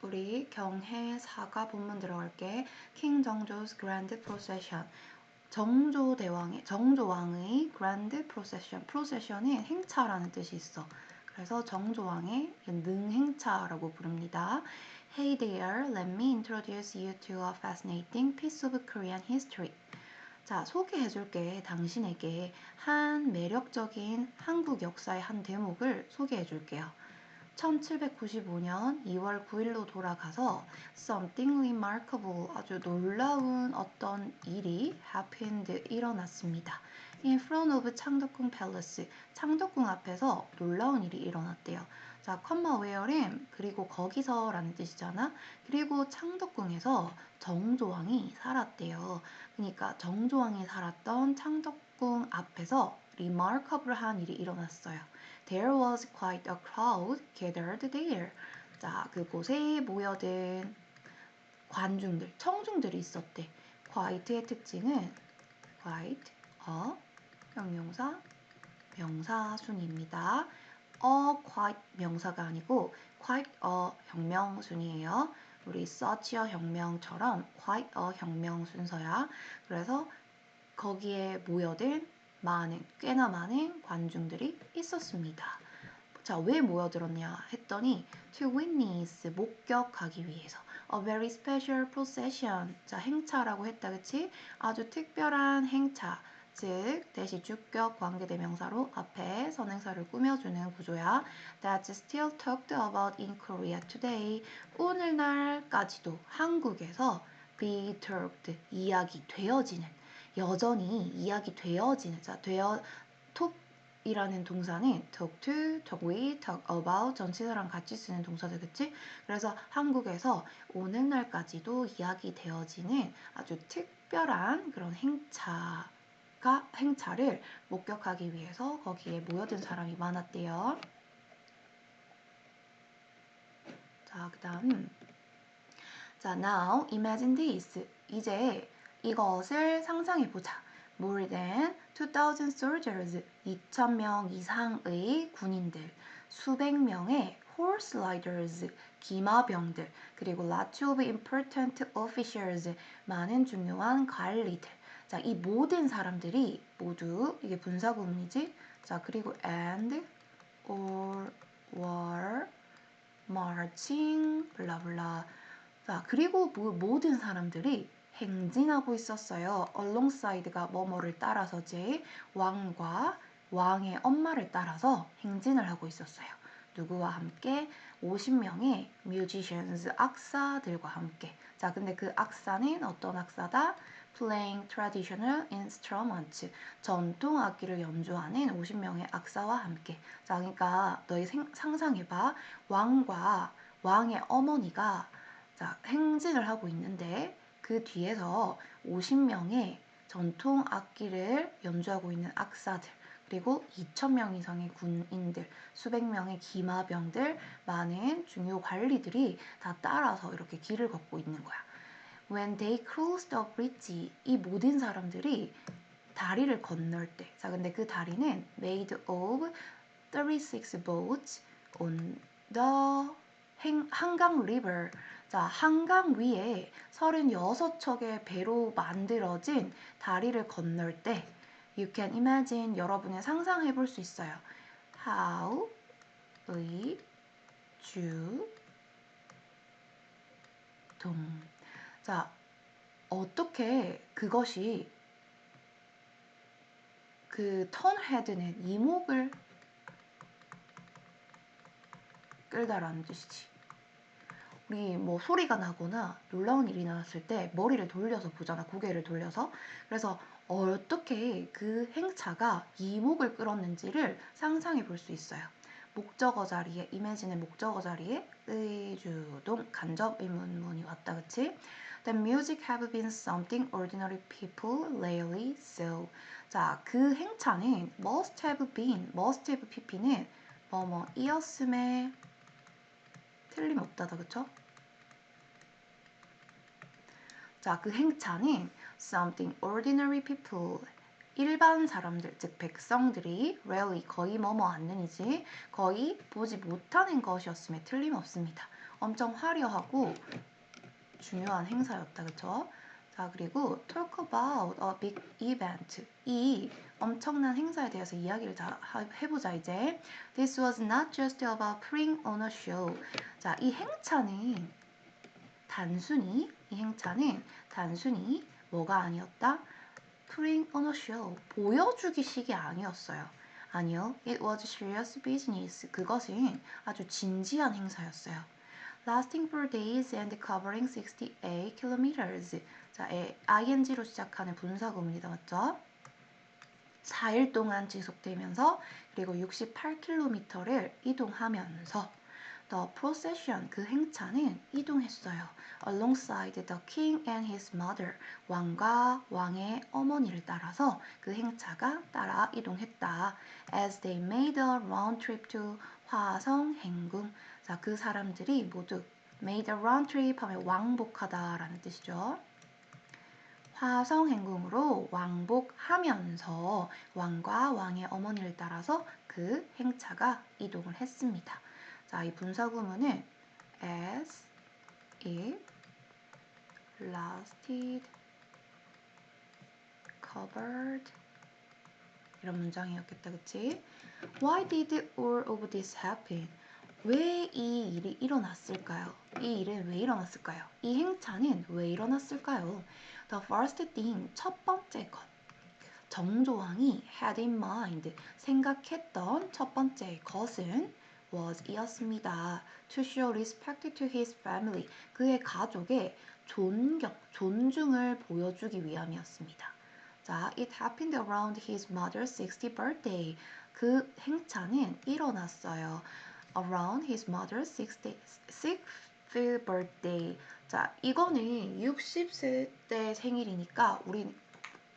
우리 경해 사과 본문 들어갈게. King 정조's Grand Procession. 정조왕의 Grand Procession. Procession은 행차라는 뜻이 있어. 그래서 정조왕의 능행차라고 부릅니다. Hey there, let me introduce you to a fascinating piece of Korean history. 자, 소개해줄게. 당신에게 한 매력적인 한국 역사의 한 대목을 소개해줄게요. 1795년 2월 9일로 돌아가서 something remarkable, 아주 놀라운 어떤 일이 happened, 일어났습니다. In front of 창덕궁 palace, 창덕궁 앞에서 놀라운 일이 일어났대요. 자, 컴마 wherein, 그리고 거기서 라는 뜻이잖아. 그리고 창덕궁에서 정조왕이 살았대요. 그러니까 정조왕이 살았던 창덕궁 앞에서 remarkable한 일이 일어났어요. There was quite a crowd gathered there. 자, 그곳에 모여든 관중들, 청중들이 있었대. quite의 특징은 quite, 형용사, 명사순입니다. quite 명사가 아니고 quite a 형명순이에요. 우리 such a 혁명처럼 quite a 혁명 순서야. 그래서 거기에 모여든 꽤나 많은 관중들이 있었습니다. 자, 왜 모여들었냐 했더니 to witness, 목격하기 위해서 a very special procession, 자, 행차라고 했다, 그치? 아주 특별한 행차, 즉 대시 주격 관계대명사로 앞에 선행사를 꾸며주는 구조야. That's still talked about in Korea today. 오늘날까지도 한국에서 be talked, 이야기되어지는, 여전히 이야기되어지는, 자, talk이라는 동사는 talk to, talk with, talk about 전치사랑 같이 쓰는 동사들, 그치? 그래서 한국에서 오늘날까지도 이야기되어지는 아주 특별한 그런 행차를 목격하기 위해서 거기에 모여든 사람이 많았대요. 자, 그 다음. 자, now imagine this. 이제 이것을 상상해보자. More than 2,000 soldiers, 2,000명 이상의 군인들, 수백 명의 horse riders, 기마병들, 그리고 lots of important officials, 많은 중요한 관리들. 자, 이 모든 사람들이 모두, 이게 분사 구문이지? 자, 그리고 and, or, were, marching, 블라블라. 자, 그리고 모든 사람들이 행진하고 있었어요. alongside가 뭐뭐를 따라서지, 왕과 왕의 엄마를 따라서 행진을 하고 있었어요. 누구와 함께? 50명의 musicians, 악사들과 함께. 자, 근데 그 악사는 어떤 악사다? playing traditional instruments, 전통 악기를 연주하는 50명의 악사와 함께. 자, 그러니까 너희 상상해봐. 왕과 왕의 어머니가 자, 행진을 하고 있는데 그 뒤에서 50명의 전통 악기를 연주하고 있는 악사들, 그리고 2,000명 이상의 군인들, 수백 명의 기마병들, 많은 중요 관리들이 다 따라서 이렇게 길을 걷고 있는 거야. When they crossed the bridge, 이 모든 사람들이 다리를 건널 때, 자, 근데 그 다리는 made of 36 boats on the 한강 river. 자, 한강 위에 36척의 배로 만들어진 다리를 건널 때 you can imagine, 여러분이 상상해 볼 수 있어요. how, 의, 주, 동. 자, 어떻게 그것이 그 턴헤드는 이목을 끌다라는 뜻이지. 우리 뭐 소리가 나거나 놀라운 일이 나왔을 때 머리를 돌려서 보잖아. 고개를 돌려서. 그래서 어떻게 그 행차가 이목을 끌었는지를 상상해 볼 수 있어요. 목적어 자리에, imagine의 목적어 자리에 의주동 간접 의문문이 왔다, 그치? The music have been something ordinary people rarely saw. 자, 그 행차는 must have pp는 이었음에 틀림없다다, 그쵸? 자, 그 행차는 something ordinary people, 일반 사람들, 즉 백성들이 rarely 거의 뭐뭐 않는이지 거의 보지 못하는 것이었음에 틀림없습니다. 엄청 화려하고 중요한 행사였다. 그쵸? 자, 그리고 talk about a big event. 이 엄청난 행사에 대해서 이야기를 다 해보자 이제. This was not just about putting on a show. 자, 이 행사는 단순히 뭐가 아니었다? putting on a show. 보여주기식이 아니었어요. 아니요. It was serious business. 그것은 아주 진지한 행사였어요. Lasting for days and covering 68 kilometers. 자, ing로 시작하는 분사구문이다. 맞죠? 4일 동안 지속되면서 그리고 68km를 이동하면서 The procession, 그 행차는 이동했어요. Alongside the king and his mother, 왕과 왕의 어머니를 따라서 그 행차가 따라 이동했다. As they made a round trip to 화성 행궁. 자, 그 사람들이 모두 made a round trip 하면 왕복하다라는 뜻이죠. 화성 행궁으로 왕복하면서 왕과 왕의 어머니를 따라서 그 행차가 이동을 했습니다. 자, 이 분사구문은 as it lasted, covered 이런 문장이었겠다, 그치? Why did all of this happen? 왜 이 일이 일어났을까요? 이 일은 왜 일어났을까요? 이 행차는 왜 일어났을까요? The first thing, 첫 번째 것. 정조왕이 had in mind, 생각했던 첫 번째 것은 was 이었습니다. To show respect to his family, 그의 가족의 존중을 보여주기 위함이었습니다. 자, it happened around his mother's 60th birthday. 그 행차는 일어났어요. Around his mother's 66th birthday. 자, 이거는 60세 때 생일이니까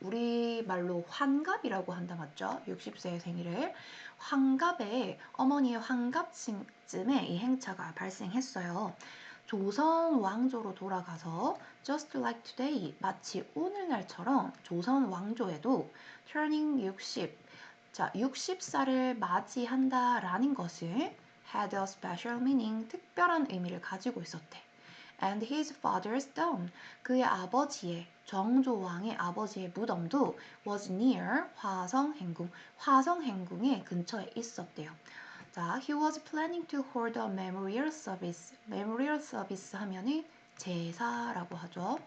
우리 말로 환갑이라고 한다 맞죠? 60세의 생일을 환갑에 어머니의 환갑쯤에 이 행차가 발생했어요. 조선 왕조로 돌아가서 just like today 마치 오늘날처럼 조선 왕조에도 turning 60 자, 60살을 맞이한다라는 것을 had a special meaning 특별한 의미를 가지고 있었대. And his father's tomb 그의 아버지의 정조왕의 아버지의 무덤도 was near 화성행궁의 근처에 있었대요. 자, he was planning to hold a memorial service. memorial service 하면은 제사라고 하죠.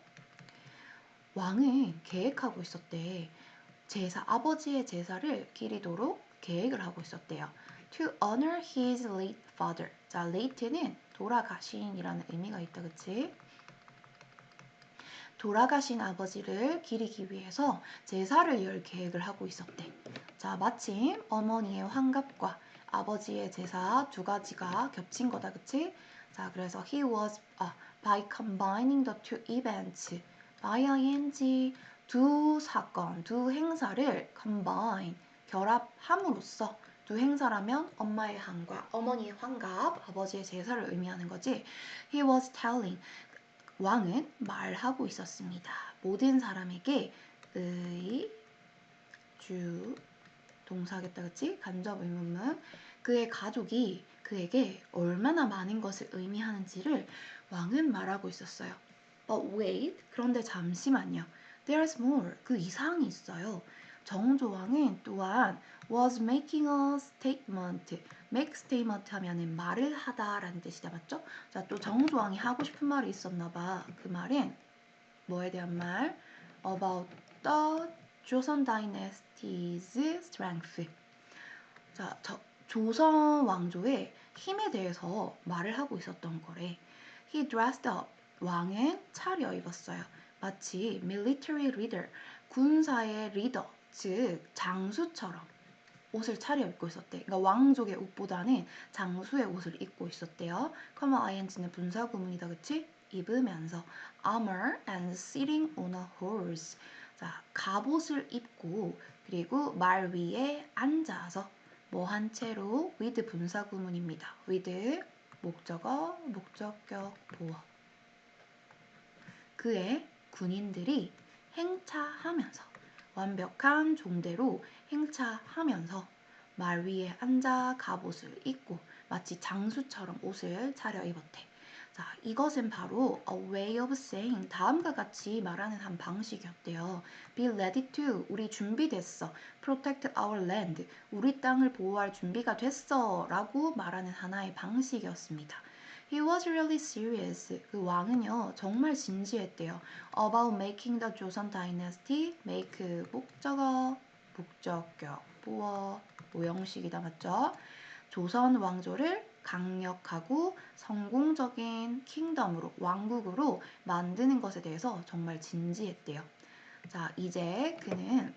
왕은 계획하고 있었대. 아버지의 제사를 기리도록 계획을 하고 있었대요. To honor his late father. 자, late는 돌아가신이라는 의미가 있다, 그치? 돌아가신 아버지를 기리기 위해서 제사를 열 계획을 하고 있었대. 자, 마침 어머니의 환갑과 아버지의 제사 두 가지가 겹친 거다, 그치? 자, 그래서 he was by combining the two events, by ing 두 사건, 두 행사를 combine 결합함으로써 두 행사라면 엄마의 어머니의 환갑, 아버지의 제사를 의미하는 거지. He was telling 왕은 말하고 있었습니다. 모든 사람에게 주 동사겠다, 그치? 간접 의문문. 그의 가족이 그에게 얼마나 많은 것을 의미하는지를 왕은 말하고 있었어요. But wait, 그런데 잠시만요. There's more, 그 이상이 있어요. 정조왕은 또한 was making a statement. make statement 하면은 말을 하다라는 뜻이다, 맞죠? 자, 또 정조왕이 하고 싶은 말이 있었나 봐. 그 말은 뭐에 대한 말? About the 조선 dynasty's strength. 자, 조선 왕조의 힘에 대해서 말을 하고 있었던 거래. He dressed up. 왕은 차려입었어요. 마치 military leader, 군사의 리더, 즉 장수처럼 옷을 차려입고 있었대. 그러니까 왕족의 옷보다는 장수의 옷을 입고 있었대요. common ing는 분사구문이다, 그치? 입으면서 armor and sitting on a horse. 자, 갑옷을 입고 그리고 말 위에 앉아서 뭐 한 채로 with 분사구문입니다. with 목적어, 목적격, 보어. 그의 군인들이 행차하면서 완벽한 종대로 행차하면서 말 위에 앉아 갑옷을 입고 마치 장수처럼 옷을 차려입었대. 자, 이것은 바로 a way of saying 다음과 같이 말하는 한 방식이었대요. Be ready to 우리 준비됐어. Protect our land 우리 땅을 보호할 준비가 됐어 라고 말하는 하나의 방식이었습니다. He was really serious. 그 왕은요 정말 진지했대요. About making the Joseon dynasty make 목적격 보어 모형식이다 맞죠? 조선 왕조를 강력하고 성공적인 킹덤으로 왕국으로 만드는 것에 대해서 정말 진지했대요. 자, 이제 그는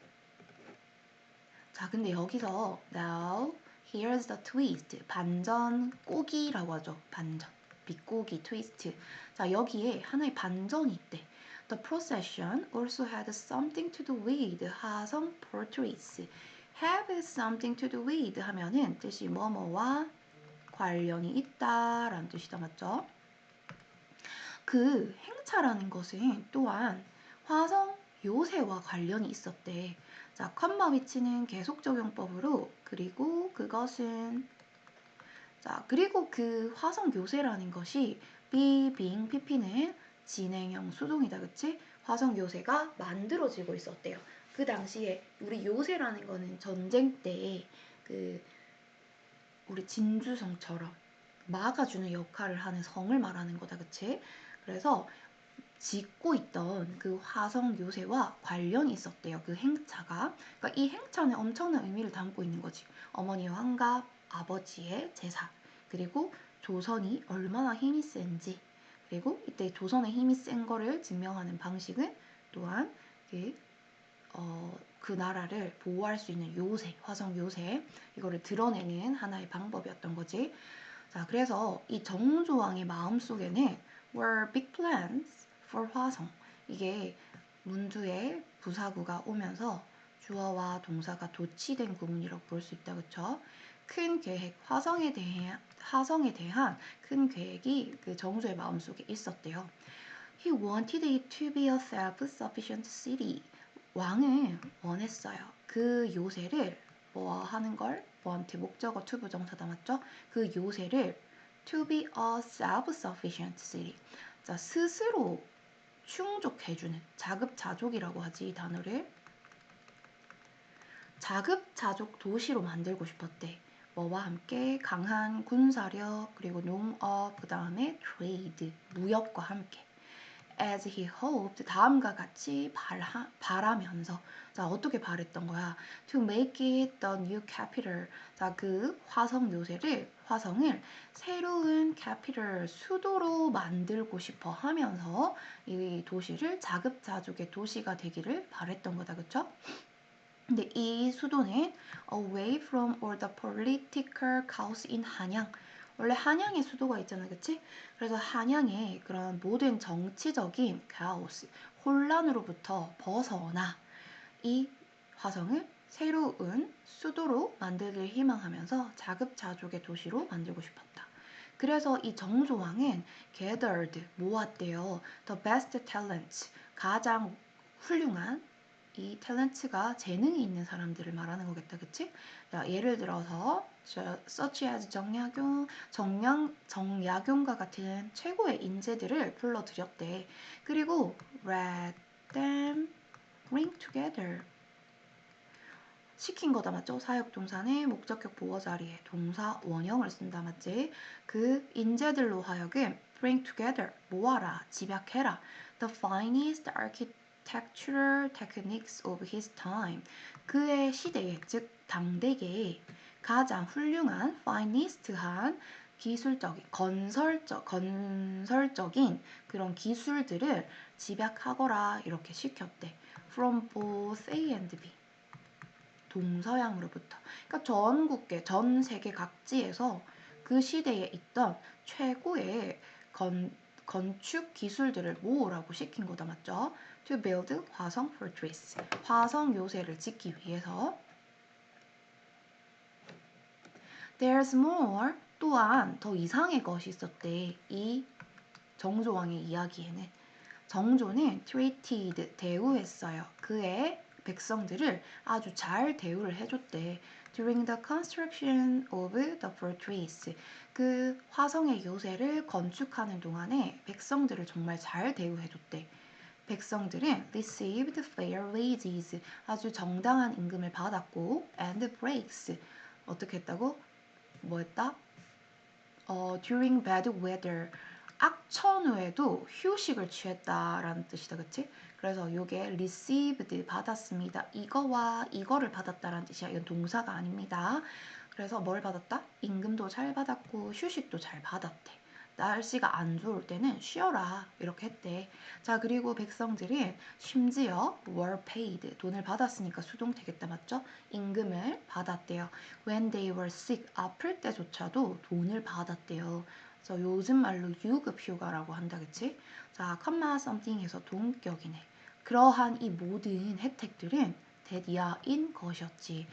근데 여기서 now here's the twist 반전 꼬기라고 하죠. 반전 비꼬기 트위스트. 자, 여기에 하나의 반전이 있대. The procession also had something to do with 화성 portraits. have something to do with 하면은 뜻이 뭐뭐와 관련이 있다라는 뜻이다 맞죠? 그 행차라는 것은 또한 화성 요새와 관련이 있었대. 자, 컴마 위치는 계속 적용법으로 그리고 그것은 그리고 그 화성 요새라는 것이 be, being, pp는 진행형 수동이다 그치? 화성 요새가 만들어지고 있었대요. 그 당시에 우리 요새라는 거는 전쟁 때 우리 진주성처럼 막아주는 역할을 하는 성을 말하는 거다 그치? 그래서 짓고 있던 그 화성 요새와 관련이 있었대요. 그 행차가. 그러니까 이 행차는 엄청난 의미를 담고 있는 거지. 어머니 환갑, 아버지의 제사, 그리고 조선이 얼마나 힘이 센지, 그리고 이때 조선의 힘이 센 거를 증명하는 방식은 또한 그 나라를 보호할 수 있는 요새, 화성 요새, 이거를 드러내는 하나의 방법이었던 거지. 자, 그래서 이 정조왕의 마음속에는 were big plans for 화성. 이게 문두에 부사구가 오면서 주어와 동사가 도치된 구문이라고 볼 수 있다. 그쵸? 큰 계획, 화성에 대한 큰 계획이 그 정조의 마음속에 있었대요. He wanted it to be a self-sufficient city. 왕은 원했어요. 그 요새를 뭐 하는 걸? want 목적어 to 부정사다 맞죠? 그 요새를 to be a self-sufficient city. 자, 스스로 충족해주는 자급자족이라고 하지 이 단어를. 자급자족 도시로 만들고 싶었대. 뭐와 함께 강한 군사력 그리고 농업 그 다음에 트레이드 무역과 함께. As he hoped 다음과 같이 바라면서 자 어떻게 바랬던 거야? To make it the new capital. 자 그 화성을 새로운 capital 수도로 만들고 싶어 하면서 이 도시를 자급자족의 도시가 되기를 바랬던 거다 그쵸? 근데 이 수도는 away from all the political chaos in 한양. 원래 한양에 수도가 있잖아, 그치? 그래서 한양의 그런 모든 정치적인 chaos, 혼란으로부터 벗어나 이 화성을 새로운 수도로 만들기를 희망하면서 자급자족의 도시로 만들고 싶었다. 그래서 이 정조왕은 gathered, 모았대요. The best talents, 가장 훌륭한 이 탤런트가 재능이 있는 사람들을 말하는 거겠다, 그치? 자, 예를 들어서 such as 정약용과 같은 최고의 인재들을 불러들였대. 그리고 let them bring together 시킨 거다 맞죠? 사역동사는 목적격 보어 자리에 동사 원형을 쓴다 맞지? 그 인재들로 하여금 bring together 모아라 집약해라 the finest architectural techniques of his time 그의 시대에 즉 당대계의 가장 훌륭한 finest한 기술적인 건설적인 그런 기술들을 집약하거라 이렇게 시켰대. From both A and B. 동서양으로부터. 그러니까 전 세계 각지에서 그 시대에 있던 최고의 건축 기술들을 모으라고 시킨 거다 맞죠? To build 화성 fortress. 화성 요새를 짓기 위해서. There's more. 또한 더 이상의 것이 있었대. 이 정조왕의 이야기에는. 정조는 treated, 대우했어요. 그의 백성들을 아주 잘 대우를 해줬대. During the construction of the fortress. 그 화성의 요새를 건축하는 동안에 백성들을 정말 잘 대우해줬대. 백성들은 received fair wages. 아주 정당한 임금을 받았고 and breaks. 어떻게 했다고? 뭐 했다? during bad weather. 악천후에도 휴식을 취했다라는 뜻이다, 그치? 그래서 요게 received 받았습니다. 이거와 이거를 받았다라는 뜻이야. 이건 동사가 아닙니다. 그래서 뭘 받았다? 임금도 잘 받았고 휴식도 잘 받았대. 날씨가 안 좋을 때는 쉬어라 이렇게 했대. 자, 그리고 백성들은 심지어 were paid 돈을 받았으니까 수동태겠다, 맞죠? 임금을 받았대요. When they were sick 아플 때조차도 돈을 받았대요. 그래서 요즘 말로 유급휴가라고 한다, 그치? 자, comma something에서 동격이네. 그러한 이 모든 혜택들은 대디아인 것이었지.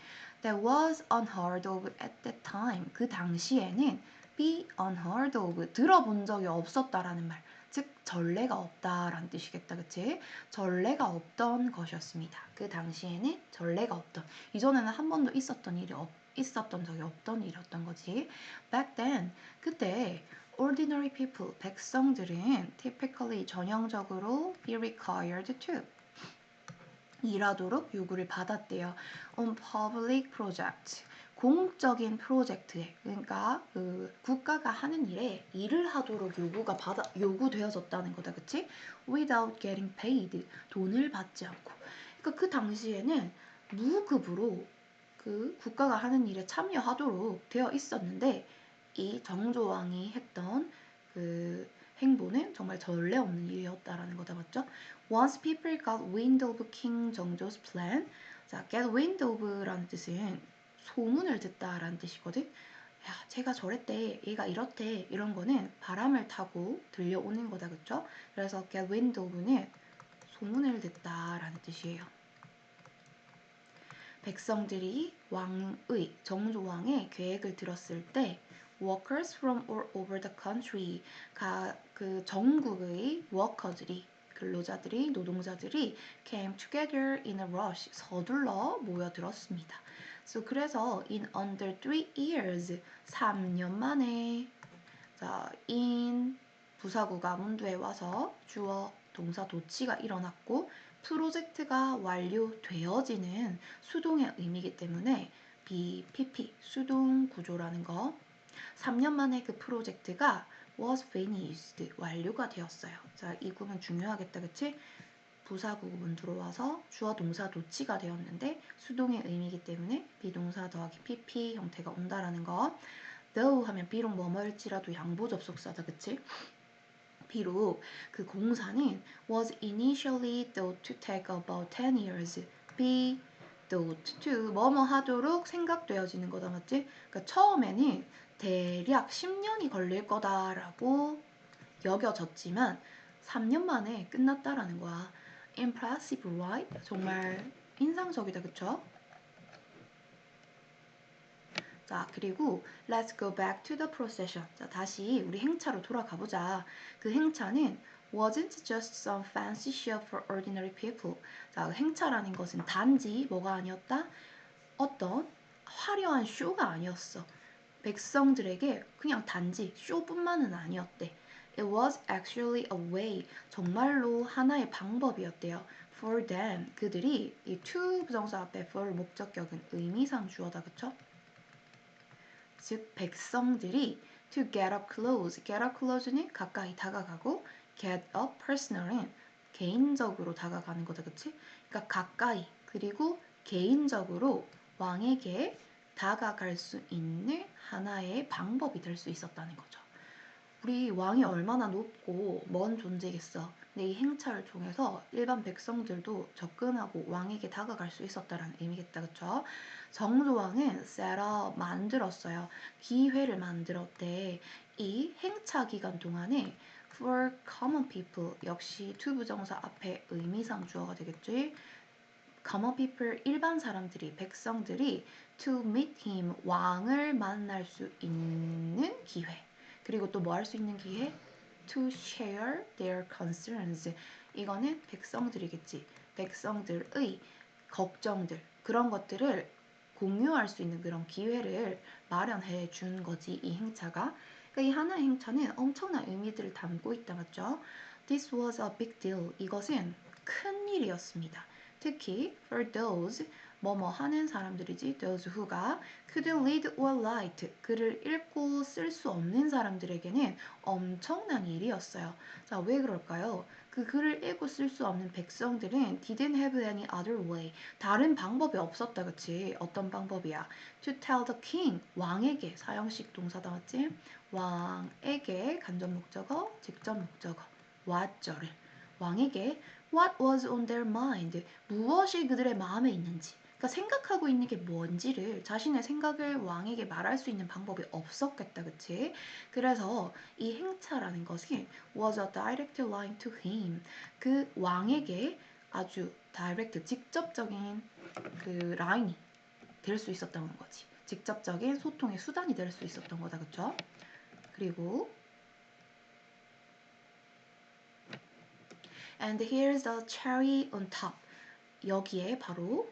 That was unheard of at that time. 그 당시에는 be unheard of 들어본 적이 없었다라는 말. 즉 전례가 없다라는 뜻이겠다, 그치? 전례가 없던 것이었습니다. 그 당시에는 전례가 없던, 이전에는 한 번도 있었던 적이 없던 일이었던 거지. Back then, 그때 ordinary people, 백성들은 typically 전형적으로 be required to 일하도록 요구를 받았대요. On public project, 공적인 프로젝트에, 그러니까 그 국가가 하는 일에 일을 하도록 요구되어졌다는 거다, 그치? Without getting paid, 돈을 받지 않고. 그러니까 그 당시에는 무급으로 그 국가가 하는 일에 참여하도록 되어 있었는데 이 정조왕이 했던 그 행보는 정말 전례 없는 일이었다라는 거다, 맞죠? Once people got wind of King 정조's plan. 자, get wind of라는 뜻은 소문을 듣다라는 뜻이거든. 야, 쟤가 저랬대, 얘가 이렇대, 이런 거는 바람을 타고 들려오는 거다, 그쵸? 그래서 get wind of는 소문을 듣다라는 뜻이에요. 백성들이 왕의, 정조왕의 계획을 들었을 때 workers from all over the country, 그 전국의 워커들이, 근로자들이, 노동자들이 came together in a rush, 서둘러 모여들었습니다. 그래서 in under 3 years, 3년 만에, 자, in 부사구가 문두에 와서 주어, 동사 도치가 일어났고 프로젝트가 완료되어지는 수동의 의미이기 때문에 BPP, 수동 구조라는 거. 3년 만에 그 프로젝트가 was finished, 완료가 되었어요. 자, 이 구문 중요하겠다, 그치? 부사구문 들어와서 주어 동사 도치가 되었는데 수동의 의미이기 때문에 비동사 더하기 PP 형태가 온다라는 거. though 하면 비록 뭐뭐일지라도 양보 접속사다, 그치? 비록 그 공사는 was initially thought to take about 10 years. be thought to 뭐뭐 하도록 생각되어지는 거다, 맞지? 그러니까 처음에는 대략 10년이 걸릴 거다라고 여겨졌지만 3년 만에 끝났다라는 거야. Impressive, right? 정말 인상적이다, 그쵸? 자, 그리고 let's go back to the procession. 자, 다시 우리 행차로 돌아가 보자. 그 행차는 wasn't just some fancy show for ordinary people. 자, 행차라는 것은 단지 뭐가 아니었다? 어떤 화려한 쇼가 아니었어. 백성들에게 그냥 단지 쇼뿐만은 아니었대. It was actually a way, 정말로 하나의 방법이었대요. For them, 그들이 이 to 부정사 앞에 for 목적격은 의미상 주어다, 그쵸? 즉 백성들이 to get up close, get up close는 가까이 다가가고 get up personal은 개인적으로 다가가는 거다, 그치? 그러니까 가까이 그리고 개인적으로 왕에게 다가갈 수 있는 하나의 방법이 될 수 있었다는 거죠. 우리 왕이 얼마나 높고 먼 존재겠어. 근데 이 행차를 통해서 일반 백성들도 접근하고 왕에게 다가갈 수 있었다는 의미겠다, 그쵸? 정조왕은 셋업 만들었어요. 기회를 만들었대. 이 행차 기간 동안에 for common people 역시 to 부정사 앞에 의미상 주어가 되겠지. common people 일반 사람들이 백성들이 to meet him 왕을 만날 수 있는 기회. 그리고 또 뭐 할 수 있는 기회? to share their concerns. 이거는 백성들이겠지. 백성들의 걱정들, 그런 것들을 공유할 수 있는 그런 기회를 마련해 준 거지, 이 행차가. 그러니까 이 하나의 행차는 엄청난 의미들을 담고 있다, 맞죠? This was a big deal. 이것은 큰 일이었습니다. 특히 for those 뭐뭐 하는 사람들이지, those who가 couldn't read or write, 글을 읽고 쓸 수 없는 사람들에게는 엄청난 일이었어요. 자, 왜 그럴까요? 그 글을 읽고 쓸 수 없는 백성들은 didn't have any other way, 다른 방법이 없었다, 그치? 어떤 방법이야? To tell the king, 왕에게, 사형식 동사다, 맞지? 왕에게, 간접 목적어, 직접 목적어, what절을 왕에게 what was on their mind, 무엇이 그들의 마음에 있는지, 그러니까 생각하고 있는 게 뭔지를 자신의 생각을 왕에게 말할 수 있는 방법이 없었겠다, 그치? 그래서 이 행차라는 것이 was a direct line to him, 그 왕에게 아주 다이렉트, 직접적인 그 라인이 될 수 있었던 거지. 직접적인 소통의 수단이 될 수 있었던 거다, 그쵸? 그리고 and here's the cherry on top, 여기에 바로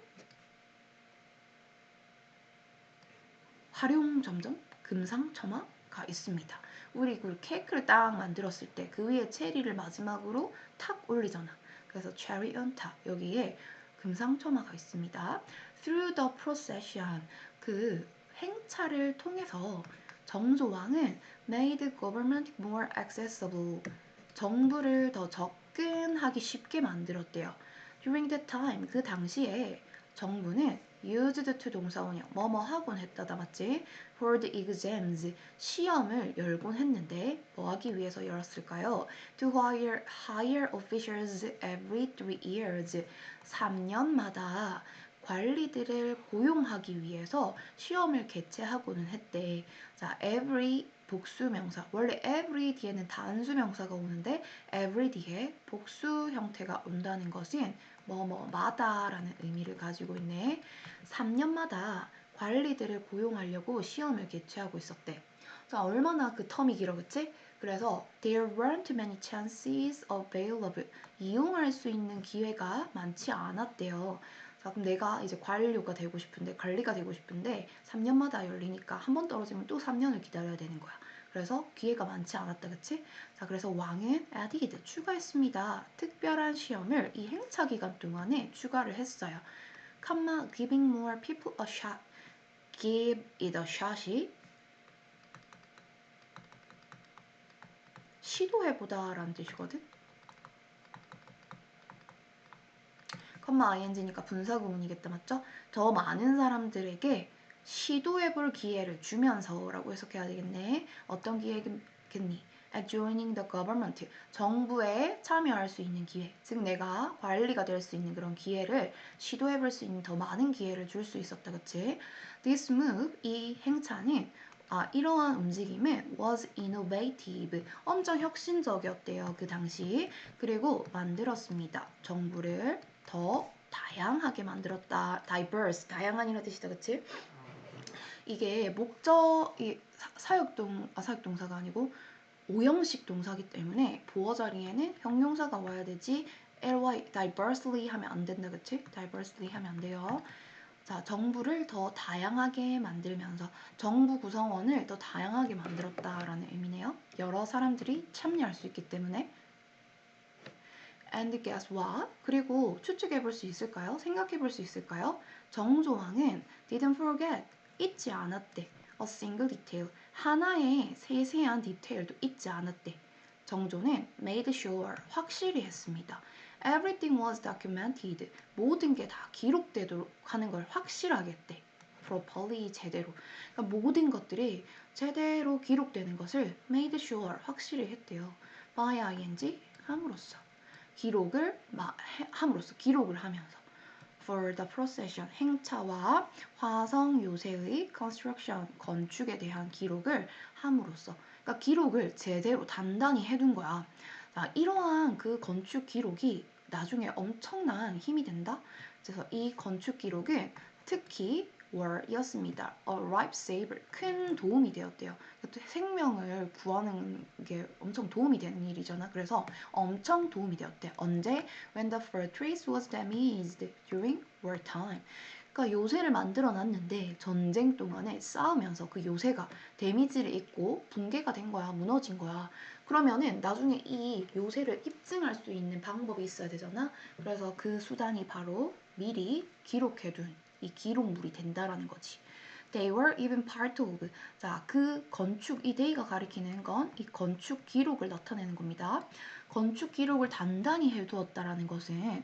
활용점점 금상첨화가 있습니다. 우리 그 케이크를 딱 만들었을 때 그 위에 체리를 마지막으로 탁 올리잖아. 그래서 cherry on top, 여기에 금상첨화가 있습니다. Through the procession, 그 행차를 통해서 정조왕은 made government more accessible, 정부를 더 접근하기 쉽게 만들었대요. During that time, 그 당시에 정부는 used to 동사원형 뭐뭐 하곤 했다다, 맞지? for the exams, 시험을 열곤 했는데 뭐 하기 위해서 열었을까요? To hire officials every 3 years, 3년마다 관리들을 고용하기 위해서 시험을 개최하고는 했대. 자, every 복수 명사, 원래 every 뒤에는 단수 명사가 오는데 every 뒤에 복수 형태가 온다는 것은 뭐뭐마다라는 의미를 가지고 있네. 3년마다 관리들을 고용하려고 시험을 개최하고 있었대. 자, 얼마나 그 텀이 길어, 그치? 그래서 there weren't many chances available, 이용할 수 있는 기회가 많지 않았대요. 자, 그럼 내가 이제 관리가 되고 싶은데, 관리가 되고 싶은데 3년마다 열리니까 한 번 떨어지면 또 3년을 기다려야 되는 거야. 그래서 기회가 많지 않았다, 그치? 자, 그래서 왕은 added, 추가했습니다. 특별한 시험을 이 행차 기간 동안에 추가를 했어요. giving more people a shot, give it a shot이 시도해보다 라는 뜻이거든. ing니까 분사구문이겠다, 맞죠? 더 많은 사람들에게 시도해볼 기회를 주면서 라고 해석해야 되겠네. 어떤 기회겠니? at joining the government, 정부에 참여할 수 있는 기회, 즉 내가 관리가 될 수 있는 그런 기회를 시도해볼 수 있는 더 많은 기회를 줄 수 있었다, 그치? This move, 이 행차는 이러한 움직임은 was innovative, 엄청 혁신적이었대요, 그 당시. 그리고 만들었습니다. 정부를 더 다양하게 만들었다. diverse, 다양한이라는 뜻이다, 그치? 이게 목적이 사역동사가 아니고 오형식 동사기 때문에 보어 자리에는 형용사가 와야 되지 ly, diversely 하면 안 된다, 그치? diversely 하면 안 돼요. 자, 정부를 더 다양하게 만들면서 정부 구성원을 더 다양하게 만들었다라는 의미네요. 여러 사람들이 참여할 수 있기 때문에. And guess what? 그리고 추측해 볼 수 있을까요? 생각해 볼 수 있을까요? 정조왕은 didn't forget, 잊지 않았대. A single detail, 하나의 세세한 디테일도 잊지 않았대. 정조는 made sure, 확실히 했습니다. Everything was documented, 모든 게 다 기록되도록 하는 걸 확실하게 했대. properly, 제대로. 그러니까 모든 것들이 제대로 기록되는 것을 made sure, 확실히 했대요. by ing, 함으로써. 기록을 함으로써, 기록을 하면서. For the procession, 행차와 화성 요새의 construction, 건축에 대한 기록을 함으로써. 그러니까 기록을 제대로 단단히 해둔 거야. 자, 이러한 그 건축 기록이 나중에 엄청난 힘이 된다. 그래서 이 건축 기록은 특히 were이었습니다. A lifesaver, 큰 도움이 되었대요. 생명을 구하는 게 엄청 도움이 되는 일이잖아. 그래서 엄청 도움이 되었대. 언제? When the fortress was damaged during wartime. 그러니까 요새를 만들어 놨는데 전쟁 동안에 싸우면서 그 요새가 데미지를 입고 붕괴가 된 거야. 무너진 거야. 그러면은 나중에 이 요새를 입증할 수 있는 방법이 있어야 되잖아. 그래서 그 수단이 바로 미리 기록해둔 이 기록물이 된다라는 거지. They were even part of. 자, 그 건축, 이 they가 가리키는 건 이 건축 기록을 나타내는 겁니다. 건축 기록을 단단히 해두었다라는 것은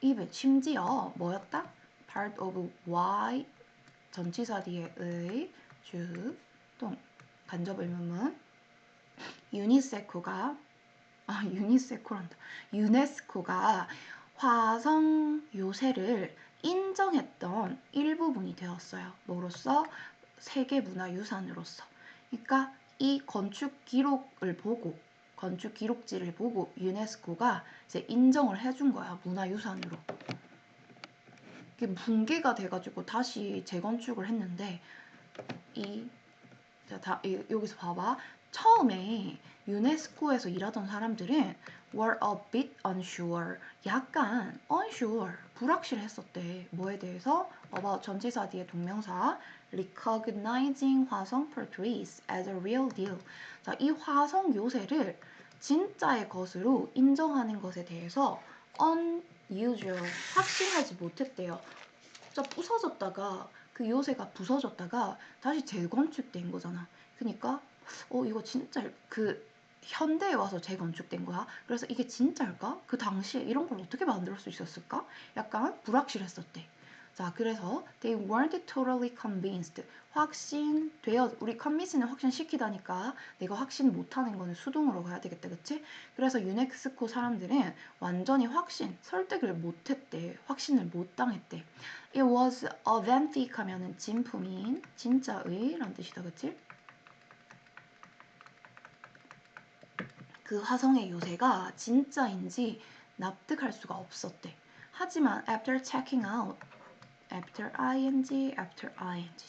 even 심지어 뭐였다? part of why 전치사 뒤에 의, 주, 동, 간접 의문문 유네스코가 화성 요새를 인정했던 일부분이 되었어요. 뭐로서? 세계문화유산으로서. 그러니까 이 건축 기록지를 보고 유네스코가 이제 인정을 해준 거야. 문화유산으로. 이게 붕괴가 돼가지고 다시 재건축을 했는데 여기서 봐봐. 처음에 유네스코에서 일하던 사람들은 were a bit unsure. 약간 unsure, 불확실했었대. 뭐에 대해서? about 전치사 뒤에 동명사 recognizing 화성 portraits as a real deal. 자, 이 화성 요새를 진짜의 것으로 인정하는 것에 대해서 unusual, 확신하지 못했대요. 진짜 부서졌다가 그 요새가 부서졌다가 다시 재건축된 거잖아. 그러니까 이거 진짜 그 현대에 와서 재건축된 거야. 그래서 이게 진짜일까? 그 당시에 이런 걸 어떻게 만들 수 있었을까? 약간 불확실했었대. 자, 그래서 they weren't totally convinced. 우리 convince는 확신시키다니까 내가 확신 못하는 거는 수동으로 가야 되겠다, 그치? 그래서 유네스코 사람들은 완전히 설득을 못했대. 확신을 못 당했대. It was authentic 하면은 진품인, 진짜의 라는 뜻이다, 그치? 그 화성의 요새가 진짜인지 납득할 수가 없었대. 하지만 after checking out, after ing,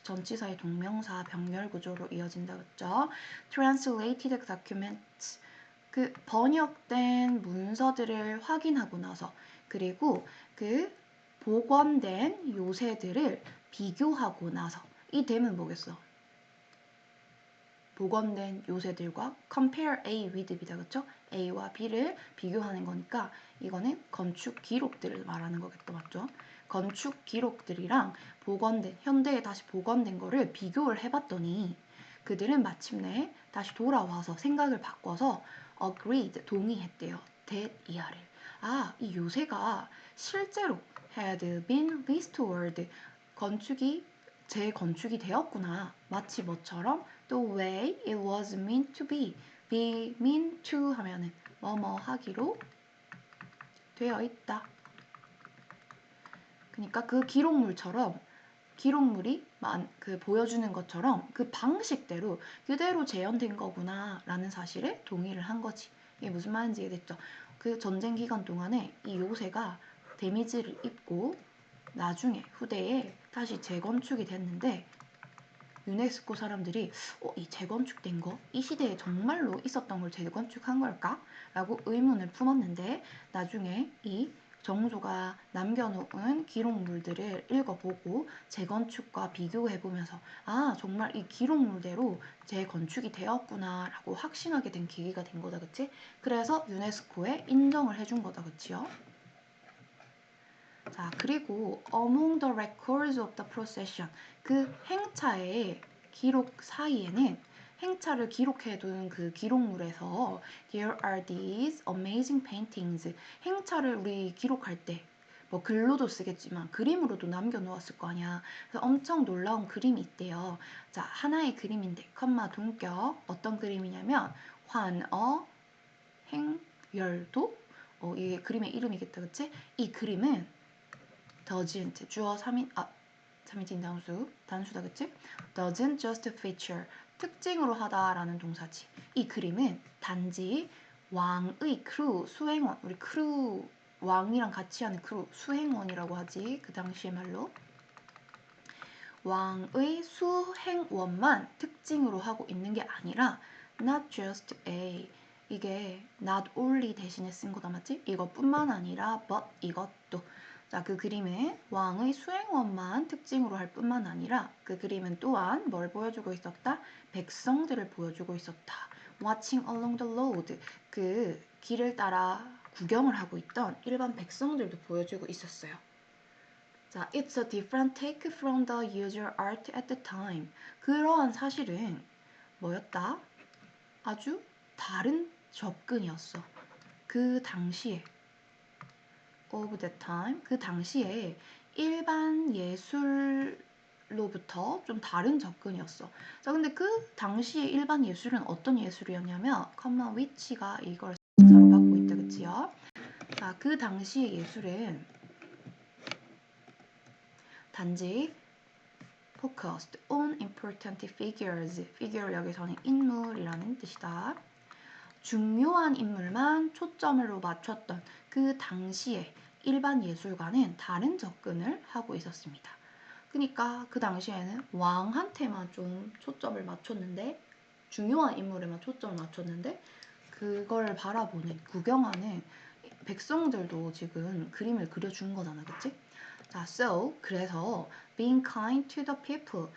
전치사의 동명사 병렬 구조로 이어진다 그랬죠. Translated documents, 그 번역된 문서들을 확인하고 나서 그리고 그 복원된 요새들을 비교하고 나서 이 댐은 뭐겠어? 복원된 요새들과 compare A with B다. 그쵸? A와 B를 비교하는 거니까 이거는 건축 기록들을 말하는 거겠다. 맞죠? 건축 기록들이랑 현대에 다시 복원된 거를 비교를 해봤더니 그들은 마침내 다시 돌아와서 생각을 바꿔서 agreed, 동의했대요. that 이하를. 이 요새가 실제로 had been restored, 재건축이 되었구나. 마치 뭐처럼 the way it was meant to be meant to 하면은 뭐뭐 하기로 되어 있다. 그러니까 그 기록물이 보여주는 것처럼 그 방식대로 그대로 재현된 거구나 라는 사실에 동의를 한 거지. 이게 무슨 말인지 이해됐죠? 그 전쟁 기간 동안에 이 요새가 데미지를 입고 나중에 후대에 다시 재건축이 됐는데 유네스코 사람들이 이 재건축된 거? 이 시대에 정말로 있었던 걸 재건축한 걸까? 라고 의문을 품었는데 나중에 이 정조가 남겨놓은 기록물들을 읽어보고 재건축과 비교해보면서 정말 이 기록물대로 재건축이 되었구나 라고 확신하게 된 계기가 된 거다. 그치? 그래서 유네스코에 인정을 해준 거다. 그치요? 자, 그리고 among the records of the procession, 그 행차의 기록 사이에는 행차를 기록해둔 그 기록물에서 there are these amazing paintings. 행차를 우리 기록할 때 뭐 글로도 쓰겠지만 그림으로도 남겨놓았을 거 아니야. 그래서 엄청 놀라운 그림이 있대요. 자, 하나의 그림인데 컴마 동격 어떤 그림이냐면 환어 행열도 이게 그림의 이름이겠다. 그치? 이 그림은 doesn't, 주어 3인칭 단수다. 그치? doesn't just feature, 특징으로 하다라는 동사지. 이 그림은 단지 왕의 크루, 수행원, 우리 크루, 왕이랑 같이 하는 크루, 수행원이라고 하지. 그 당시의 말로. 왕의 수행원만 특징으로 하고 있는 게 아니라 not just a 이게 not only 대신에 쓴 거다 맞지? 이것뿐만 아니라 but 이것도 자, 그 그림에 왕의 수행원만 특징으로 할 뿐만 아니라 그 그림은 또한 뭘 보여주고 있었다? 백성들을 보여주고 있었다. Watching along the road 그 길을 따라 구경을 하고 있던 일반 백성들도 보여주고 있었어요. 자, it's a different take from the usual art at the time. 그러한 사실은 뭐였다? 아주 다른 접근이었어. 그 당시에 of the time 그 당시에 일반 예술로부터 좀 다른 접근이었어. 자, 근데 그 당시의 일반 예술은 어떤 예술이었냐면 comma which가 이걸 X자로 받고 있다, 그치요? 자, 그 당시의 예술은 단지 focused on important figures. figure 여기서는 인물이라는 뜻이다. 중요한 인물만 초점으로 맞췄던 그 당시에 일반 예술가는 다른 접근을 하고 있었습니다. 그러니까 그 당시에는 왕한테만 좀 초점을 맞췄는데 중요한 인물에만 초점을 맞췄는데 그걸 바라보는 구경하는 백성들도 지금 그림을 그려준 거잖아, 그치? 자, so 그래서 being kind to the people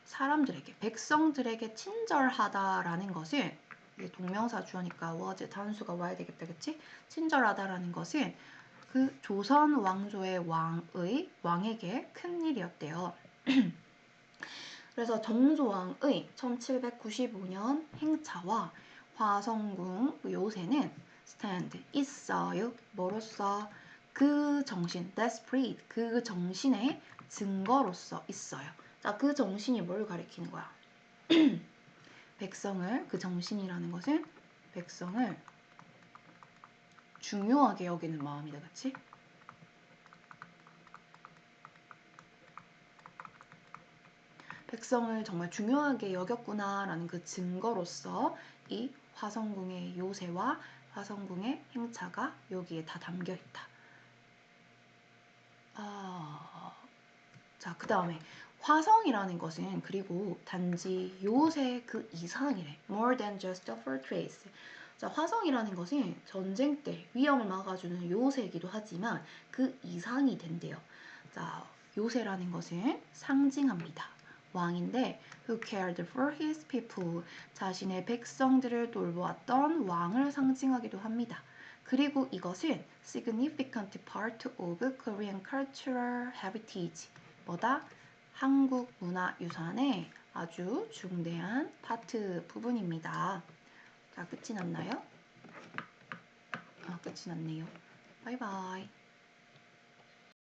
사람들에게 백성들에게 친절하다라는 것은 이게 동명사 주어니까 was 단수가 와야 되겠다, 그치? 친절하다라는 것은 그 조선 왕조의 왕에게 큰 일이었대요. 그래서 정조왕의 1795년 행차와 화성궁 요새는 stand 있어요. 뭐로써? 그 정신, that spirit, 그 정신의 증거로서 있어요. 자, 그 정신이 뭘 가리키는 거야? 백성을, 그 정신이라는 것은 백성을 중요하게 여기는 마음이다, 그치? 백성을 정말 중요하게 여겼구나라는 그 증거로서 이 화성궁의 요새와 화성궁의 행차가 여기에 다 담겨 있다. 자, 그 다음에 화성이라는 것은 그리고 단지 요새 그 이상이래. More than just a fortress. 자, 화성이라는 것은 전쟁 때 위험을 막아주는 요새이기도 하지만 그 이상이 된대요. 자, 요새라는 것은 상징합니다. 왕인데 who cared for his people 자신의 백성들을 돌보았던 왕을 상징하기도 합니다. 그리고 이것은 significant part of Korean cultural heritage 뭐다? 한국 문화유산의 아주 중대한 파트 부분입니다. 자, 끝이 났나요? 끝이 났네요. 바이바이.